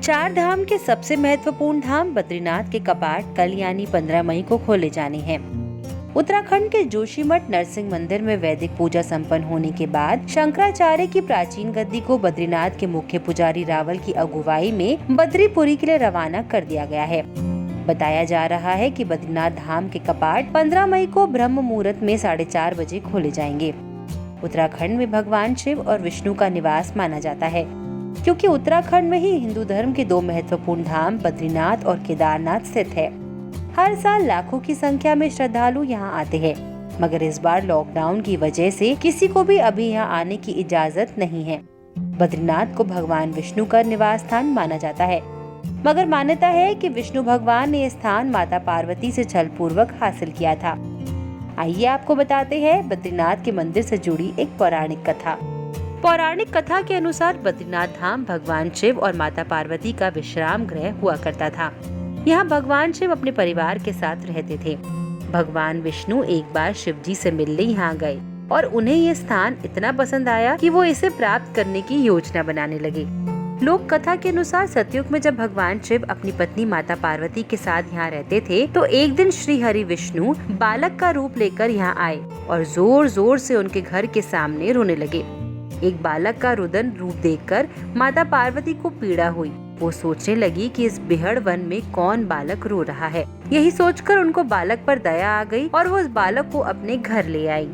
चार धाम के सबसे महत्वपूर्ण धाम बद्रीनाथ के कपाट कल यानी 15 मई को खोले जाने हैं। उत्तराखंड के जोशीमठ नरसिंह मंदिर में वैदिक पूजा संपन्न होने के बाद शंकराचार्य की प्राचीन गद्दी को बद्रीनाथ के मुख्य पुजारी रावल की अगुवाई में बद्रीपुरी के लिए रवाना कर दिया गया है। बताया जा रहा है कि बद्रीनाथ धाम के कपाट 15 मई को ब्रह्म मुहूर्त में 4:30 बजे खोले जाएंगे। उत्तराखंड में भगवान शिव और विष्णु का निवास माना जाता है, क्योंकि उत्तराखंड में ही हिंदू धर्म के दो महत्वपूर्ण धाम बद्रीनाथ और केदारनाथ स्थित है। हर साल लाखों की संख्या में श्रद्धालु यहाँ आते हैं, मगर इस बार लॉकडाउन की वजह से किसी को भी अभी यहाँ आने की इजाजत नहीं है। बद्रीनाथ को भगवान विष्णु का निवास स्थान माना जाता है, मगर मान्यता है कि विष्णु भगवान ने यह स्थान माता पार्वती से छल पूर्वक हासिल किया था। आइए आपको बताते हैं बद्रीनाथ के मंदिर से जुड़ी एक पौराणिक कथा। पौराणिक कथा के अनुसार बद्रीनाथ धाम भगवान शिव और माता पार्वती का विश्राम गृह हुआ करता था। यहाँ भगवान शिव अपने परिवार के साथ रहते थे। भगवान विष्णु एक बार शिव जी से मिलने यहाँ गए और उन्हें ये स्थान इतना पसंद आया कि वो इसे प्राप्त करने की योजना बनाने लगे। लोक कथा के अनुसार सतयुग में जब भगवान शिव अपनी पत्नी माता पार्वती के साथ यहाँ रहते थे, तो एक दिन श्री हरि विष्णु बालक का रूप लेकर यहाँ आए और जोर जोर से उनके घर के सामने रोने लगे। एक बालक का रुदन रूप देखकर माता पार्वती को पीड़ा हुई। वो सोचने लगी कि इस बिहड़ वन में कौन बालक रो रहा है। यही सोचकर उनको बालक पर दया आ गई और वो उस बालक को अपने घर ले आई।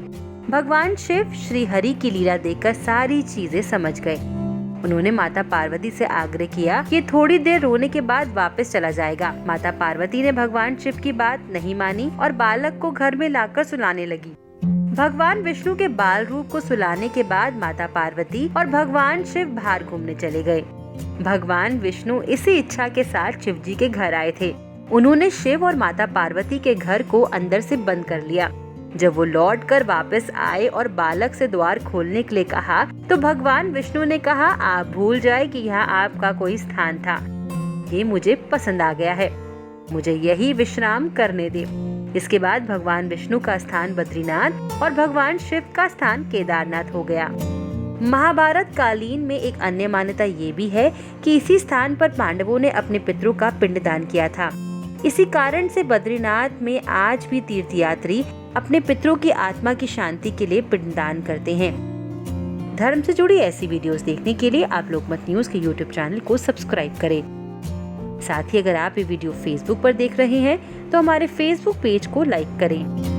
भगवान शिव श्री हरि की लीला देखकर सारी चीजें समझ गए। उन्होंने माता पार्वती से आग्रह किया कि थोड़ी देर रोने के बाद वापस चला जाएगा। माता पार्वती ने भगवान शिव की बात नहीं मानी और बालक को घर में लाकर सुलाने लगी। भगवान विष्णु के बाल रूप को सुलाने के बाद माता पार्वती और भगवान शिव बाहर घूमने चले गए। भगवान विष्णु इसी इच्छा के साथ शिव जी के घर आए थे। उन्होंने शिव और माता पार्वती के घर को अंदर से बंद कर लिया। जब वो लौटकर वापस आए और बालक से द्वार खोलने के लिए कहा, तो भगवान विष्णु ने कहा, आप भूल जाए कि यहाँ आपका कोई स्थान था। ये मुझे पसंद आ गया है, मुझे यही विश्राम करने दे। इसके बाद भगवान विष्णु का स्थान बद्रीनाथ और भगवान शिव का स्थान केदारनाथ हो गया। महाभारत कालीन में एक अन्य मान्यता ये भी है कि इसी स्थान पर पांडवों ने अपने पितरों का पिंडदान किया था। इसी कारण से बद्रीनाथ में आज भी तीर्थयात्री अपने पितरों की आत्मा की शांति के लिए पिंडदान करते हैं। धर्म से जुड़ी ऐसी वीडियोस देखने के लिए आप लोकमत न्यूज के यूट्यूब चैनल को सब्सक्राइब करें। साथ ही अगर आप ये वीडियो फेसबुक पर देख रहे हैं तो हमारे फेसबुक पेज को लाइक करें।